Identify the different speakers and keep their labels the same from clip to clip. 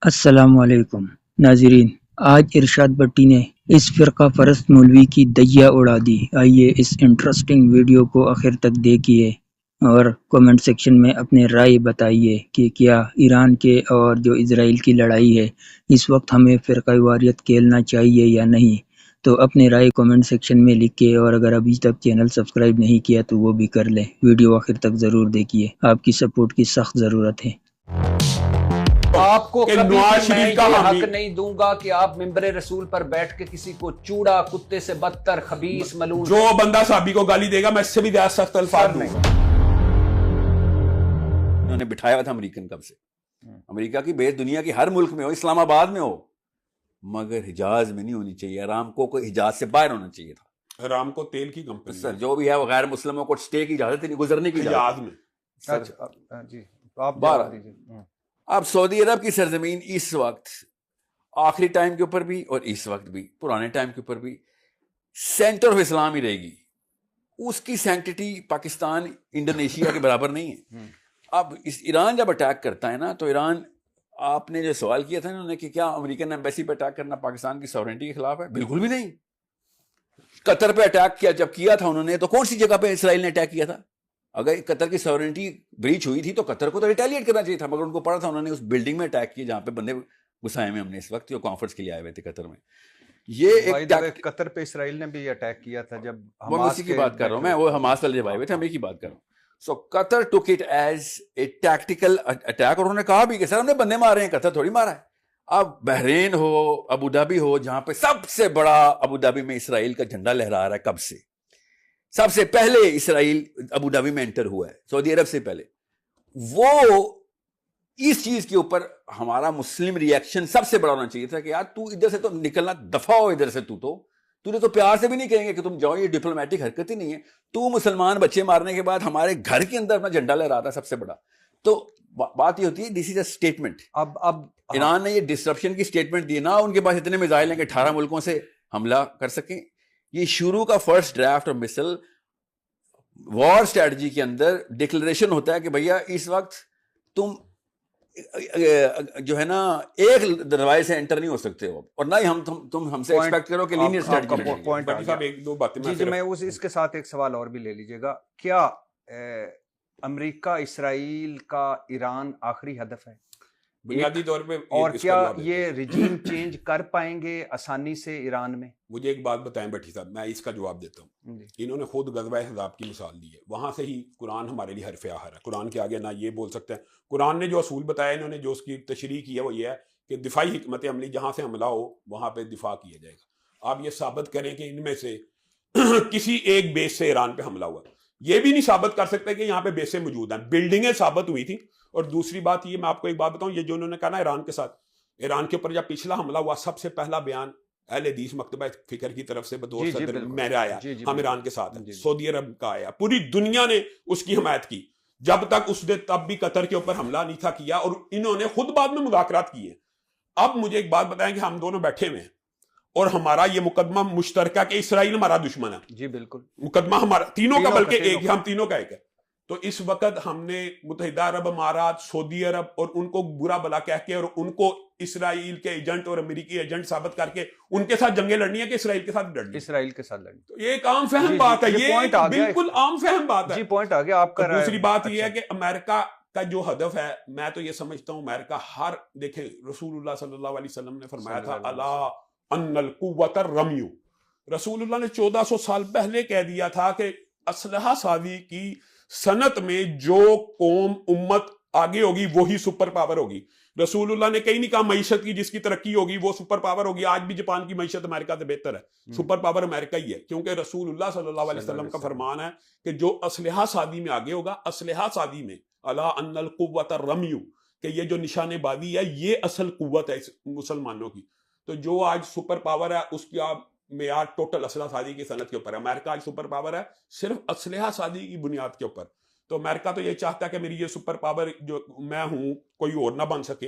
Speaker 1: السلام علیکم ناظرین، آج ارشاد بٹی نے اس فرقہ پرست مولوی کی دیا اڑا دی۔ آئیے اس انٹرسٹنگ ویڈیو کو آخر تک دیکھیے اور کومنٹ سیکشن میں اپنے رائے بتائیے کہ کیا ایران کے اور جو اسرائیل کی لڑائی ہے اس وقت ہمیں فرقہ واریت کھیلنا چاہیے یا نہیں۔ تو اپنے رائے کومنٹ سیکشن میں لکھیں، اور اگر ابھی تک چینل سبسکرائب نہیں کیا تو وہ بھی کر لیں۔ ویڈیو آخر تک ضرور دیکھیے، آپ کی سپورٹ کی سخت ضرورت ہے۔
Speaker 2: آپ کو
Speaker 3: کہ
Speaker 2: کبھی
Speaker 3: نواز
Speaker 2: بھی میں
Speaker 3: شریف کا
Speaker 2: یہ
Speaker 3: حامی
Speaker 2: حق نہیں دوں گا کہ آپ ممبر رسول پر بیٹھ کے کسی کو چوڑا، کتے سے بدتر، خبیث، ملعون
Speaker 3: جو بندہ صحابی کو گالی دے گا میں اس سے بھی زیادہ سخت الفاظ دوں گا۔
Speaker 4: انہوں نے بٹھایا ہوا تھا امریکن کب سے، امریکہ کی بیس دنیا کی ہر ملک میں ہو، اسلام آباد میں ہو، مگر حجاز میں نہیں ہونی چاہیے۔ ارامکو کو حجاز سے باہر ہونا چاہیے تھا۔
Speaker 3: ارامکو تیل کی کمپنی
Speaker 4: سر جو بھی ہے وہ غیر مسلموں کو سٹے کی اجازت نہیں، گزرنے کی
Speaker 3: حجاز
Speaker 4: اجازت
Speaker 3: میں۔
Speaker 2: اچھا جی آپ
Speaker 4: بارہ
Speaker 2: جواب دیجیے۔
Speaker 4: اب سعودی عرب کی سرزمین اس وقت آخری ٹائم کے اوپر بھی اور اس وقت بھی پرانے ٹائم کے اوپر بھی سینٹر آف اسلام ہی رہے گی۔ اس کی سینکٹیٹی پاکستان انڈونیشیا کے برابر نہیں ہے۔ اب اس ایران جب اٹیک کرتا ہے نا تو ایران، آپ نے جو سوال کیا تھا انہوں نے کہ کیا امریکن ایمبیسی پہ اٹیک کرنا پاکستان کی سورنٹی کے خلاف ہے؟ بالکل بھی نہیں۔ قطر پہ اٹیک کیا جب کیا تھا انہوں نے تو کون سی جگہ پہ اسرائیل نے اٹیک کیا تھا؟ اگر قطر کی سورنٹی بریچ ہوئی تھی تو قطر کو تو ریٹیلیٹ کرنا چاہیے تھا، مگر ان کو پڑا تھا انہوں نے اس بلڈنگ میں اٹیک کیا جہاں پہ بندے گھسائے ہوئے ہم نے اس وقت جو کانفرنس کے لیے آئے ہوئے تھے قطر میں۔ یہ ایک
Speaker 2: قطر پہ اسرائیل نے بھی اٹیک کیا تھا جب
Speaker 4: وہ اسی کی بات کر رہا ہوں میں، وہ حماس والے جب آئے ہوئے تھے امریکی بات کر رہا ہوں۔ So Qatar took it as a tactical attack, اور انہوں نے کہا بھی کہ سر ہم نے بندے مارے ہیں، قطر تھوڑی مارا ہے۔ اب بحرین ہو، ابو دھابی ہو، جہاں پہ سب سے بڑا ابو دھابی میں اسرائیل کا جھنڈا لہرا رہا ہے، کب سے سب سے پہلے اسرائیل ابو دھابی میں انٹر ہوا ہے سعودی عرب سے پہلے، وہ اس چیز کے اوپر ہمارا مسلم ری ایکشن سب سے بڑا ہونا چاہیے تھا کہ یار تو ادھر سے تو نکلنا، دفعہ ہو ادھر سے، تو نے تو پیار سے بھی نہیں کہیں گے کہ تم جاؤ، یہ ڈپلومیٹک حرکت ہی نہیں ہے۔ تو مسلمان بچے مارنے کے بعد ہمارے گھر کے اندر اپنا جھنڈا لہرا تھا سب سے بڑا۔ تو بات یہ ہوتی ہے دس از اے اسٹیٹمنٹ۔
Speaker 2: اب
Speaker 4: ایران نے یہ ڈسرپشن کی اسٹیٹمنٹ دی، نہ ان کے پاس اتنے میزائل ہیں کہ 18 ملکوں سے حملہ کر سکیں۔ یہ شروع کا فرسٹ ڈرافٹ اور مثل وار اسٹریٹجی کے اندر ڈکلریشن ہوتا ہے کہ بھیا اس وقت تم جو ہے نا ایک دروازے سے انٹر نہیں ہو سکتے ہو، اور نہ ہی تم ہم سے ایکسپیکٹ کرو کہ لینئر اسٹریٹجی۔
Speaker 2: جی میں اس کے ساتھ ایک سوال اور بھی لے لیجیے گا، کیا امریکہ اسرائیل کا ایران آخری ہدف ہے
Speaker 3: بنیادی طور پہ؟
Speaker 2: اور کیا یہ رجیم چینج کر پائیں گے آسانی سے ایران میں؟
Speaker 3: مجھے ایک بات بتائیں بٹھی صاحب، میں اس کا جواب دیتا ہوں۔ انہوں نے خود غزوہ احزاب کی مثال دی ہے، وہاں سے ہی قرآن ہمارے لیے حرف آخر ہے۔ قرآن کے آگے نہ یہ بول سکتے ہیں، قرآن نے جو اصول بتایا، انہوں نے جو اس کی تشریح کی ہے وہ یہ ہے کہ دفاعی حکمت عملی، جہاں سے حملہ ہو وہاں پہ دفاع کیا جائے گا۔ آپ یہ ثابت کریں کہ ان میں سے کسی ایک بیس سے ایران پہ حملہ ہوا، یہ بھی نہیں ثابت کر سکتے کہ یہاں پہ بیسیں موجود ہیں، بلڈنگیں ثابت ہوئی تھی۔ اور دوسری بات یہ، میں آپ کو ایک بات بتاؤں، یہ جو انہوں نے کہا نا ایران کے ساتھ، ایران کے اوپر جب پچھلا حملہ ہوا سب سے پہلا بیان اہل حدیث مکتبہ فکر کی طرف سے بطور صدر میرا آیا، ہم ایران کے ساتھ ہیں، سعودی عرب کا آیا، پوری دنیا نے اس کی حمایت کی، جب تک اس نے تب بھی قطر کے اوپر حملہ نہیں تھا کیا، اور انہوں نے خود بعد میں مذاکرات کیے۔ اب مجھے ایک بات بتائیں کہ ہم دونوں بیٹھے ہوئے ہیں اور ہمارا یہ مقدمہ مشترکہ کہ اسرائیل ہمارا دشمن ہے،
Speaker 2: جی بالکل
Speaker 3: مقدمہ ہمارا تینوں کا، بلکہ ایک، ہم تینوں کا ایک ہے۔ تو اس وقت ہم نے متحدہ عرب امارات، سعودی عرب، اور ان کو برا بلا کہہ کے اور ان کو اسرائیل کے ایجنٹ اور امریکی ایجنٹ ثابت کر کے ان کے ساتھ جنگیں لڑنی ہے کہ اسرائیل کے ساتھ لڑنی؟
Speaker 2: اسرائیل کے ساتھ لڑنی۔
Speaker 3: تو یہ ایک عام فہم بات ہے، یہ بالکل عام فہم بات ہے۔
Speaker 2: جی پوائنٹ آ گیا آپ کا۔
Speaker 3: دوسری بات یہ ہے کہ امریکہ کا جو ہدف ہے، میں تو یہ سمجھتا ہوں امریکہ دیکھیں رسول اللہ صلی اللہ علیہ وسلم نے فرمایا تھا الا ان القوۃ الرمی، رسول اللہ نے 1400 سال پہلے کہہ دیا تھا کہ اسلحہ سازی کی صنعت میں جو قوم امت آگے ہوگی وہی سپر پاور ہوگی۔ رسول اللہ نے کہیں نہیں کہا معیشت کی جس کی ترقی ہوگی وہ سپر پاور ہوگی۔ آج بھی جاپان کی معیشت امریکہ سے بہتر ہے، سپر پاور امریکہ ہی ہے، کیونکہ رسول اللہ صلی اللہ علیہ وسلم کا فرمان ہے کہ جو اسلحہ سازی میں آگے ہوگا، اسلحہ سازی میں الا ان القوۃ الرمی، کہ یہ جو نشانے بازی ہے یہ اصل قوت ہے مسلمانوں کی۔ تو جو آج سپر پاور ہے اس کی آپ معیار ٹوٹل اسلحہ سازی کی صنعت کے اوپر ہے۔ امریکہ آج سپر پاور ہے صرف اسلحہ سازی کی بنیاد کے اوپر۔ تو امریکہ تو یہ چاہتا ہے کہ میری یہ سپر پاور جو میں ہوں کوئی اور نہ بن سکے،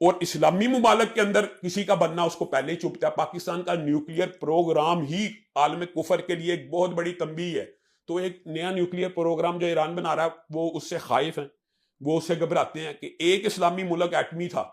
Speaker 3: اور اسلامی ممالک کے اندر کسی کا بننا اس کو پہلے ہی چپتا ہے۔ پاکستان کا نیوکلیئر پروگرام ہی عالم کفر کے لیے ایک بہت بڑی تنبیہ ہے۔ تو ایک نیا نیوکلیئر پروگرام جو ایران بنا رہا ہے وہ اس سے خائف ہیں، وہ اس سے گھبراتے ہیں کہ ایک اسلامی ملک ایٹمی تھا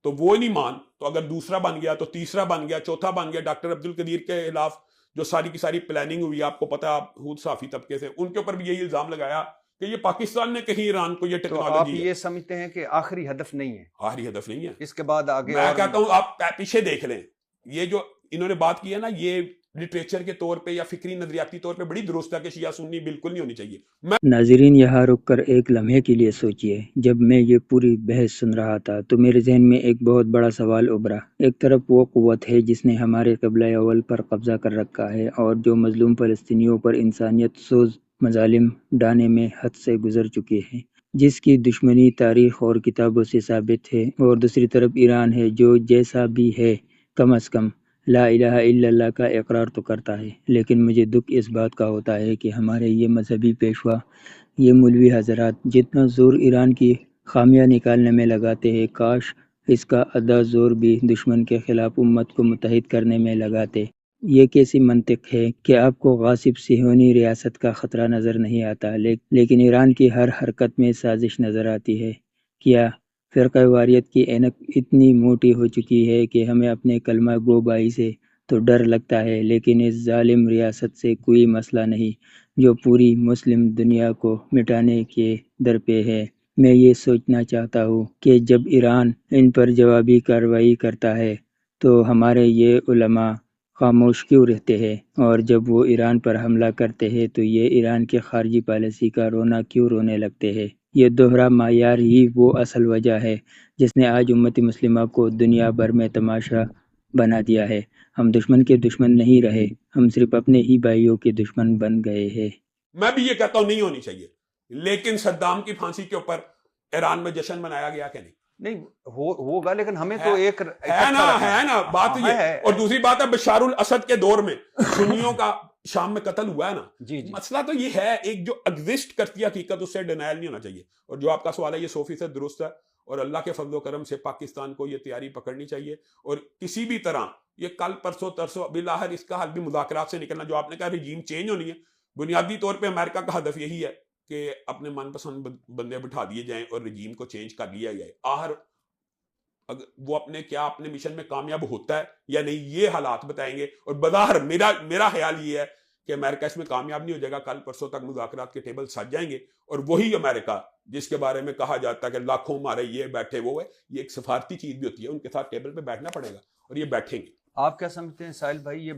Speaker 3: تو وہ نہیں مان تو اگر دوسرا بن گیا تو تیسرا بن گیا، چوتھا بن گیا. ڈاکٹر عبد القدیر کے خلاف جو ساری کی ساری پلاننگ ہوئی، آپ کو پتا، آپ خود صحافی طبقے سے، ان کے اوپر بھی یہی الزام لگایا کہ یہ پاکستان نے کہیں ایران کو یہ
Speaker 2: تو
Speaker 3: ٹیکنالوجی.
Speaker 2: آپ یہ سمجھتے ہیں کہ آخری ہدف نہیں ہے،
Speaker 3: آخری ہدف نہیں ہے.
Speaker 2: اس کے بعد آگے
Speaker 3: میں کہتا ہوں آپ پیچھے دیکھ لیں، یہ جو انہوں نے بات کی ہے نا، یہ لٹریچر کے طور پہ یا فکری نظریاتی طور پہ بڑی درست ہے کہ شیعہ سنی بالکل نہیں ہونی چاہیے.
Speaker 1: ناظرین یہاں رک کر ایک لمحے کے لیے سوچئے، جب میں یہ پوری بحث سن رہا تھا تو میرے ذہن میں ایک بہت بڑا سوال ابھرا. ایک طرف وہ قوت ہے جس نے ہمارے قبلہ اول پر قبضہ کر رکھا ہے اور جو مظلوم فلسطینیوں پر انسانیت سوز مظالم ڈھانے میں حد سے گزر چکے ہیں، جس کی دشمنی تاریخ اور کتابوں سے ثابت ہے، اور دوسری طرف ایران ہے جو جیسا بھی ہے کم از کم لا الہ الا اللہ کا اقرار تو کرتا ہے. لیکن مجھے دکھ اس بات کا ہوتا ہے کہ ہمارے یہ مذہبی پیشوا، یہ مولوی حضرات جتنا زور ایران کی خامیاں نکالنے میں لگاتے ہیں، کاش اس کا آدھا زور بھی دشمن کے خلاف امت کو متحد کرنے میں لگاتے. یہ کیسی منطق ہے کہ آپ کو غاصب صہیونی ریاست کا خطرہ نظر نہیں آتا، لیکن ایران کی ہر حرکت میں سازش نظر آتی ہے؟ کیا فرقہ واریت کی اینک اتنی موٹی ہو چکی ہے کہ ہمیں اپنے کلمہ گو بھائی سے تو ڈر لگتا ہے، لیکن اس ظالم ریاست سے کوئی مسئلہ نہیں جو پوری مسلم دنیا کو مٹانے کے در پہ ہے؟ میں یہ سوچنا چاہتا ہوں کہ جب ایران ان پر جوابی کارروائی کرتا ہے تو ہمارے یہ علماء خاموش کیوں رہتے ہیں، اور جب وہ ایران پر حملہ کرتے ہیں تو یہ ایران کے خارجی پالیسی کا رونا کیوں رونے لگتے ہیں؟ یہ دوہرا معیار ہی وہ اصل وجہ ہے جس نے آج امت مسلمہ کو دنیا بھر میں تماشا بنا دیا ہے. ہم دشمن کے دشمن نہیں رہے، ہم صرف اپنے ہی بھائیوں کے دشمن بن گئے ہیں.
Speaker 3: میں بھی یہ کہتا ہوں نہیں ہونی چاہیے، لیکن صدام کی پھانسی کے اوپر ایران میں جشن منایا گیا کہ نہیں
Speaker 2: ہوگا، لیکن ہمیں تو ایک
Speaker 3: ہے نا بات یہ. اور دوسری بات ہے بشار الاسد کے دور میں سنیوں کا شام میں قتل ہوا ہے نا.
Speaker 2: جی
Speaker 3: مسئلہ تو یہ ہے، ایک جو ایگزسٹ کرتی ہے حقیقت، اس سے ڈینائل نہیں ہونا چاہیے. اور جو آپ کا سوال ہے یہ 100% درست ہے، اور اللہ کے فضل و کرم سے پاکستان کو یہ تیاری پکڑنی چاہیے، اور کسی بھی طرح یہ کل پرسوں ترسوں بالآخر اس کا حل بھی مذاکرات سے نکلنا. جو آپ نے کہا رجیم چینج ہونی ہے، بنیادی طور پہ امریکہ کا ہدف یہی ہے کہ اپنے من پسند بندے بٹھا دیے جائیں اور رجیم کو چینج کر لیا جائے. آخر وہ اپنے مشن میں کامیاب ہوتا ہے یا نہیں یہ حالات بتائیں گے. اور بظاہر میرا خیال یہ ہے کہ امریکہ اس میں کامیاب نہیں ہو جائے گا. کل پرسوں تک مذاکرات کے ٹیبل سج جائیں گے، اور وہی امریکہ جس کے بارے میں کہا جاتا ہے کہ لاکھوں ہمارے یہ بیٹھے وہ ہے، یہ ایک سفارتی چیز بھی ہوتی ہے، ان کے ساتھ ٹیبل پہ بیٹھنا پڑے گا اور یہ بیٹھیں گے.
Speaker 2: آپ کیا سمجھتے ہیں ساحل بھائی، یہ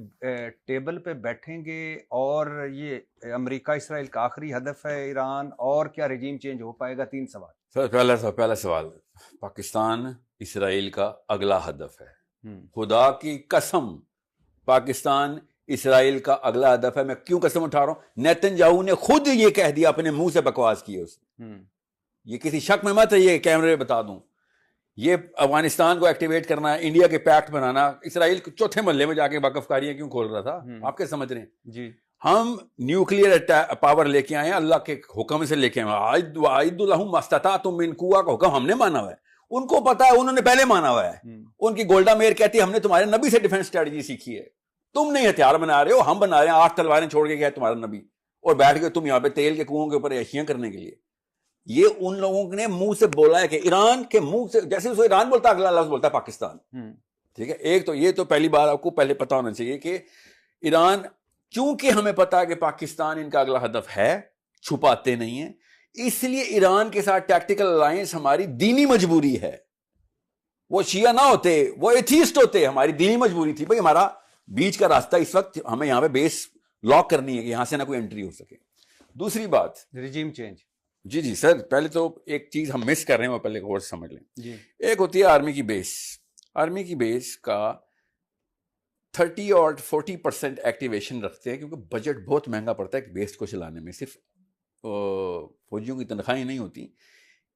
Speaker 2: ٹیبل پہ بیٹھیں گے اور یہ امریکہ اسرائیل کا آخری ہدف ہے ایران، اور کیا رجیم چینج ہو پائے گا؟ 3 سوال.
Speaker 4: سر پہلا سوال، پاکستان اسرائیل کا اگلا ہدف ہے. خدا کی قسم پاکستان اسرائیل کا اگلا ہدف ہے. میں کیوں قسم اٹھا رہا ہوں؟ نیتن یاہو نے خود یہ کہہ دیا، اپنے منہ سے بکواس کی ہے اس نے. یہ کسی شک میں مت ہے، یہ کیمرے بتا دوں. یہ افغانستان کو ایکٹیویٹ کرنا ہے، انڈیا کے پیکٹ بنانا. اسرائیل چوتھے محلے میں جا کے وقف کاریاں کیوں کھول رہا تھا؟ آپ کیا سمجھ رہے ہیں؟
Speaker 2: جی
Speaker 4: ہم نیوکلیئر پاور لے کے آئے ہیں، اللہ کے حکم سے لے کے آئے. وَأَعِدُّ لَهُم مَا اسْتَطَعْتُم مِّن قُوَّةٍ کا حکم ہم نے مانا ہوا ہے، ان کو پتا ہے، انہوں نے پہلے مانا ہوا ہے. ان کی گولڈا میئر کہتی ہے ہم نے تمہارے نبی سے ڈیفنس اسٹریٹجی سیکھی ہے. تم نہیں ہتھیار بنا رہے ہو، ہم بنا رہے ہیں. 8 تلواریں چھوڑ کے گیا تمہارا نبی، اور بیٹھ کے تم یہاں پہ تیل کے کنووں کے اوپر عیشیاں کرنے کے لیے. یہ ان لوگوں نے منہ سے بولا ہے کہ ایران کے منہ سے، جیسے اس کو ایران بولتا ہے اگلا لفظ بولتا ہے پاکستان. ٹھیک ہے، ایک تو یہ تو پہلی بار آپ کو پہلے پتا ہونا چاہیے کہ ایران، چونکہ ہمیں پتا ہے کہ پاکستان ان کا اگلا ہدف ہے، چھپاتے نہیں ہیں، اس لیے ایران کے ساتھ ٹیکٹیکل الائنس ہماری دینی مجبوری ہے. وہ شیعہ نہ ہوتے، وہ ایتھیسٹ ہوتے، ہماری دینی مجبوری تھی. بھائی ہمارا بیچ کا راستہ اس وقت ہمیں یہاں پہ بیس لاک کرنی ہے کہ یہاں سے نہ کوئی انٹری ہو سکے. دوسری بات
Speaker 2: رجیم چینج.
Speaker 4: جی سر، پہلے تو ایک چیز ہم مس کر رہے ہیں، وہ پہلے غور سے سمجھ لیں.
Speaker 2: جی
Speaker 4: ایک ہوتی ہے آرمی کی بیس. آرمی کی بیس کا 30 اور 40% ایکٹیویشن رکھتے ہیں، کیونکہ بجٹ بہت مہنگا پڑتا ہے ایک بیس کو چلانے میں. صرف فوجیوں کی تنخواہیں نہیں ہوتی.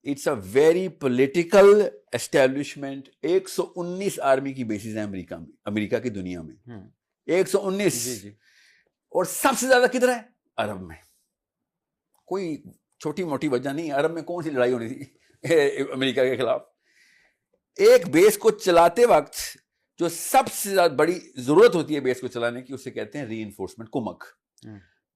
Speaker 4: It's a very political establishment. 119 army کی بیسز ہیں امریکہ کی دنیا میں. 119. اور سب سے زیادہ کدھر ہے؟ عرب میں. کوئی چھوٹی موٹی وجہ نہیں. عرب میں کون سی لڑائی ہونی تھی امریکہ کے خلاف؟ ایک بیس کو چلاتے وقت جو سب سے زیادہ بڑی ضرورت ہوتی ہے بیس کو چلانے کی، اسے کہتے ہیں ری انفورسمنٹ، کمک.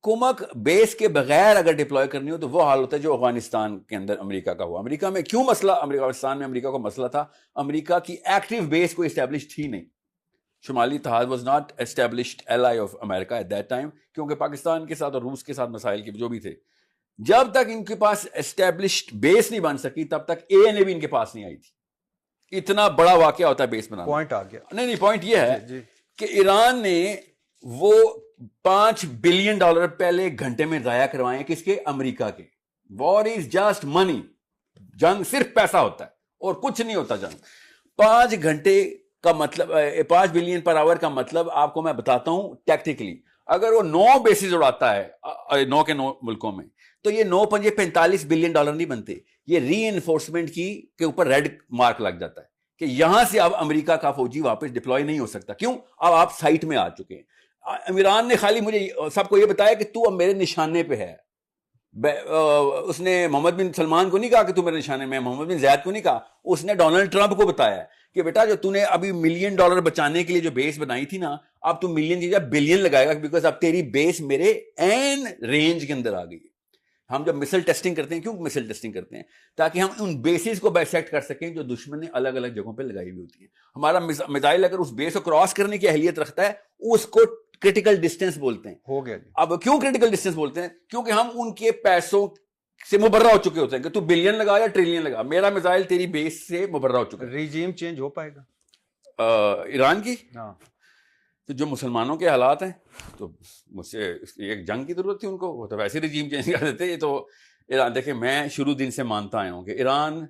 Speaker 4: کمک بیس کے بغیر اگر ڈپلوائے کرنی ہو تو وہ حال ہوتا ہے جو افغانستان کے اندر امریکہ کا ہوا. امریکہ میں کیوں مسئلہ افغانستان میں امریکہ کا مسئلہ تھا؟ امریکہ کی ایکٹیو بیس کوئی اسٹیبلش تھی نہیں. شمالی اتحاد was not established ally of امریکہ ایٹ دیٹ ٹائم, کیونکہ پاکستان کے ساتھ اور روس کے ساتھ مسائل کے جو بھی تھے, جب تک ان کے پاس اسٹیبلشڈ بیس نہیں بن سکی تب تک اے بھی ان کے پاس نہیں آئی تھی. اتنا بڑا واقعہ ہوتا ہے بیس بنانا.
Speaker 2: پوائنٹ آ گیا.
Speaker 4: نہیں, پوائنٹ یہ ہے کہ ایران نے وہ $5 بلین پہلے گھنٹے میں ضائع کروائے ہیں. کس کے؟ امریکہ کے. وار از جسٹ منی. جنگ صرف پیسہ ہوتا ہے اور کچھ نہیں ہوتا جنگ. 5 گھنٹے کا مطلب 5 بلین پر آور کا مطلب آپ کو میں بتاتا ہوں ٹیکٹیکلی. اگر وہ 9 بیسز اڑاتا ہے 9 کے 9 ملکوں میں, تو یہ 9 پنجے $45 بلین نہیں بنتے. یہ ری انفورسمنٹ کے اوپر ریڈ مارک لگ جاتا ہے کہ یہاں سے اب امریکہ کا فوجی واپس ڈپلوائے نہیں ہو سکتا. کیوں؟ اب آپ سائٹ میں آ چکے ہیں. ایران نے خالی مجھے سب کو یہ بتایا کہ تو اب میرے نشانے پہ ہے. اس نے محمد بن سلمان کو نہیں کہا کہ تو میرے نشانے میں, محمد بن زیاد کو نہیں کہا, اس نے ڈونلڈ ٹرمپ کو بتایا کہ بیٹا جو تو نے ابھی $1 ملین بچانے کے لیے جو بیس بنائی تھی نا, اب تو ملین کی جگہ بلین لگائے گا, بیکاز اب تیری بیس میرے این رینج کے اندر آ گئی. ہم جب مسل ٹیسٹنگ کرتے ہیں, کیوں مسل ٹیسٹنگ کرتے ہیں؟ تاکہ ہم ان بیسز کو بائسیکٹ کر سکیں جو دشمن نے الگ الگ جگہوں پہ لگائی ہوئی ہوتی ہیں. ہمارا میزائل اگر اس بیس کو کراس کرنے کی اہلیت رکھتا ہے, اس کو کرٹیکل ڈسٹینس بولتے ہیں.
Speaker 2: ہو گیا.
Speaker 4: اب کیوں کرٹیکل ڈسٹینس بولتے ہیں؟ کیونکہ ہم ان کے پیسوں سے مبرہ ہو چکے ہوتے ہیں کہ تو بلین لگا یا ٹریلین لگا, میرا میزائل تیری بیس سے مبرہ ہو چکا ہے.
Speaker 2: ریجیم چینج ہو پائے گا
Speaker 4: ایران کی؟
Speaker 2: ہاں.
Speaker 4: تو جو مسلمانوں کے حالات ہیں, تو مجھ سے ایک جنگ کی ضرورت تھی ان کو, وہ تو ویسے ریجیم چینج کر دیتے. یہ تو ایران, دیکھیں میں شروع دن سے مانتا آیا ہوں کہ ایران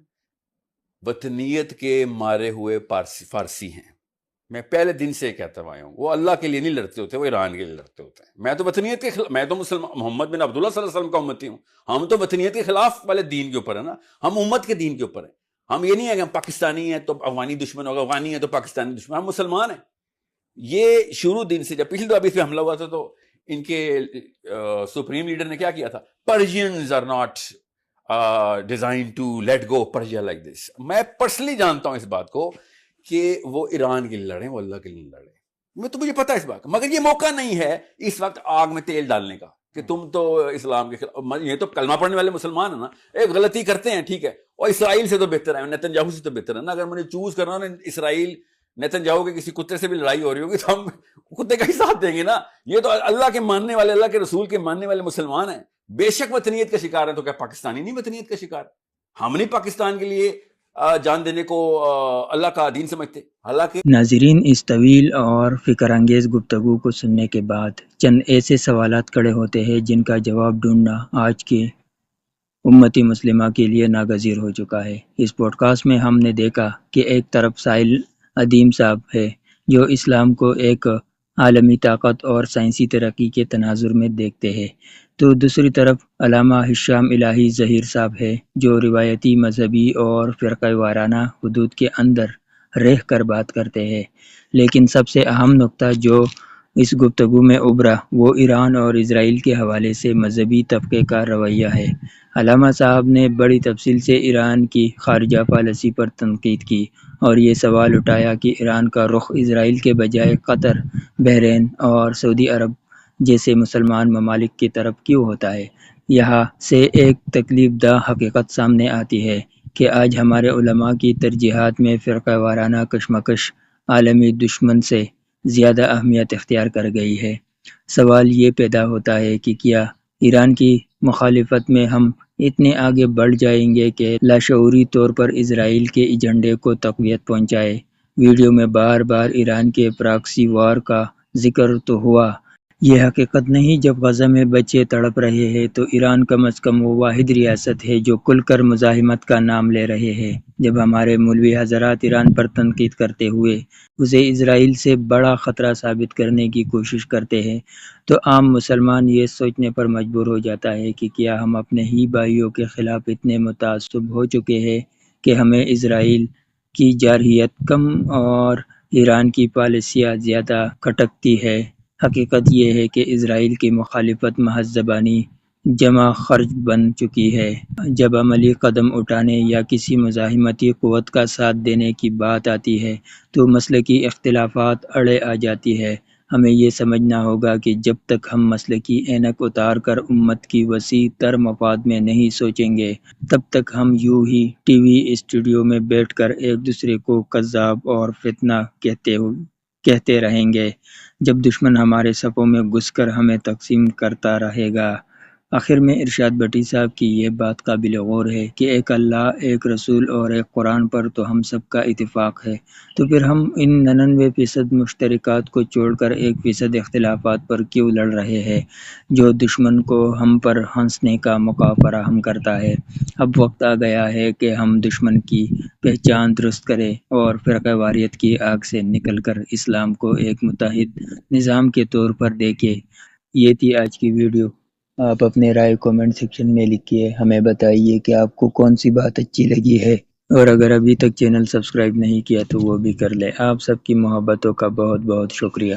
Speaker 4: وطنیت کے مارے ہوئے فارسی ہیں. میں پہلے دن سے کہتا آیا ہوں, وہ اللہ کے لیے نہیں لڑتے ہوتے, وہ ایران کے لیے لڑتے ہوتے ہیں. میں تو وطنیت کے خلاف, میں تو محمد بن عبداللہ صلی اللہ علیہ وسلم کا امتی ہوں. ہم تو وطنیت کے خلاف والے دین کے اوپر ہے نا, ہم امت کے دین کے اوپر ہیں. ہم یہ نہیں ہے کہ ہم پاکستانی ہیں تو افغانی دشمن ہوگا, افغانی ہے تو پاکستانی دشمن, ہم مسلمان ہیں. یہ شروع دن سے, جب پچھلی دفعہ اس پہ حملہ ہوا تھا تو ان کے سپریم لیڈر نے کیا کیا تھا, Persians are not designed to let go Persia like this. میں پرسنلی جانتا ہوں اس بات کو کہ وہ ایران کے لیے لڑیں, وہ اللہ کے لیے لڑیں. میں تو مجھے پتا ہے اس بات کا, مگر یہ موقع نہیں ہے اس وقت آگ میں تیل ڈالنے کا کہ تم تو اسلام کے خلاف. یہ تو کلمہ پڑھنے والے مسلمان ہیں نا, ایک غلطی کرتے ہیں ٹھیک ہے, اور اسرائیل سے تو بہتر ہے, نیتن یاہو سے تو بہتر ہے نا. اگر مجھے چوز کرنا نا اسرائیل نیتن یاہو کے کسی کتے سے بھی لڑائی ہو رہی ہوگی تو ہم کتے کا ہی ساتھ دیں گے نا. یہ تو اللہ کے ماننے والے, اللہ کے رسول کے ماننے والے مسلمان ہیں. بے شک وطنیت کا شکار ہیں, تو کیا پاکستانی نہیں وطنیت کا شکار؟ ہم نہیں پاکستان کے لیے جان دینے کو اللہ کا دین سمجھتے. حالانکہ
Speaker 1: ناظرین, اس طویل اور فکر انگیز گفتگو کو سننے کے بعد چند ایسے سوالات کھڑے ہوتے ہیں جن کا جواب ڈھونڈنا آج کے امتی مسلمہ کے لیے ناگزیر ہو چکا ہے. اس پوڈ کاسٹ میں ہم نے دیکھا کہ ایک طرف سائل عدیم صاحب ہے جو اسلام کو ایک عالمی طاقت اور سائنسی ترقی کے تناظر میں دیکھتے ہیں, تو دوسری طرف علامہ ہشام الہی ظہیر صاحب ہے جو روایتی مذہبی اور فرقہ وارانہ حدود کے اندر رہ کر بات کرتے ہیں. لیکن سب سے اہم نقطہ جو اس گفتگو میں ابھرا وہ ایران اور اسرائیل کے حوالے سے مذہبی طبقے کا رویہ ہے. علامہ صاحب نے بڑی تفصیل سے ایران کی خارجہ پالیسی پر تنقید کی اور یہ سوال اٹھایا کہ ایران کا رخ اسرائیل کے بجائے قطر, بحرین اور سعودی عرب جیسے مسلمان ممالک کی طرف کیوں ہوتا ہے. یہاں سے ایک تکلیف دہ حقیقت سامنے آتی ہے کہ آج ہمارے علماء کی ترجیحات میں فرقہ وارانہ کشمکش عالمی دشمن سے زیادہ اہمیت اختیار کر گئی ہے. سوال یہ پیدا ہوتا ہے کہ کیا ایران کی مخالفت میں ہم اتنے آگے بڑھ جائیں گے کہ لاشعوری طور پر اسرائیل کے ایجنڈے کو تقویت پہنچائے. ویڈیو میں بار بار ایران کے پراکسی وار کا ذکر تو ہوا. یہ حقیقت نہیں, جب غزہ میں بچے تڑپ رہے ہیں تو ایران کم از کم وہ واحد ریاست ہے جو کھل کر مزاحمت کا نام لے رہے ہیں. جب ہمارے مولوی حضرات ایران پر تنقید کرتے ہوئے اسے اسرائیل سے بڑا خطرہ ثابت کرنے کی کوشش کرتے ہیں تو عام مسلمان یہ سوچنے پر مجبور ہو جاتا ہے کہ کیا ہم اپنے ہی بھائیوں کے خلاف اتنے متعصب ہو چکے ہیں کہ ہمیں اسرائیل کی جارحیت کم اور ایران کی پالیسیاں زیادہ کھٹکتی ہے. حقیقت یہ ہے کہ اسرائیل کی مخالفت محض زبانی جمع خرچ بن چکی ہے. جب عملی قدم اٹھانے یا کسی مزاحمتی قوت کا ساتھ دینے کی بات آتی ہے تو مسلکی اختلافات اڑے آ جاتی ہے. ہمیں یہ سمجھنا ہوگا کہ جب تک ہم مسلکی اینک اتار کر امت کی وسیع تر مفاد میں نہیں سوچیں گے، تب تک ہم یوں ہی ٹی وی اسٹوڈیو میں بیٹھ کر ایک دوسرے کو کذاب اور فتنہ کہتے رہیں گے، جب دشمن ہمارے صفوں میں گھس کر ہمیں تقسیم کرتا رہے گا۔ آخر میں ارشاد بٹی صاحب کی یہ بات قابل غور ہے کہ ایک اللہ، ایک رسول اور ایک قرآن پر تو ہم سب کا اتفاق ہے، تو پھر ہم ان 99% مشترکات کو چھوڑ کر 1% اختلافات پر کیوں لڑ رہے ہیں جو دشمن کو ہم پر ہنسنے کا موقع فراہم کرتا ہے۔ اب وقت آ گیا ہے کہ ہم دشمن کی پہچان درست کریں اور فرقہ واریت کی آگ سے نکل کر اسلام کو ایک متحد نظام کے طور پر دیکھیں۔ یہ تھی آج کی ویڈیو۔ آپ اپنے رائے کومنٹ سیکشن میں لکھیے، ہمیں بتائیے کہ آپ کو کون سی بات اچھی لگی ہے، اور اگر ابھی تک چینل سبسکرائب نہیں کیا تو وہ بھی کر لیں۔ آپ سب کی محبتوں کا بہت بہت شکریہ۔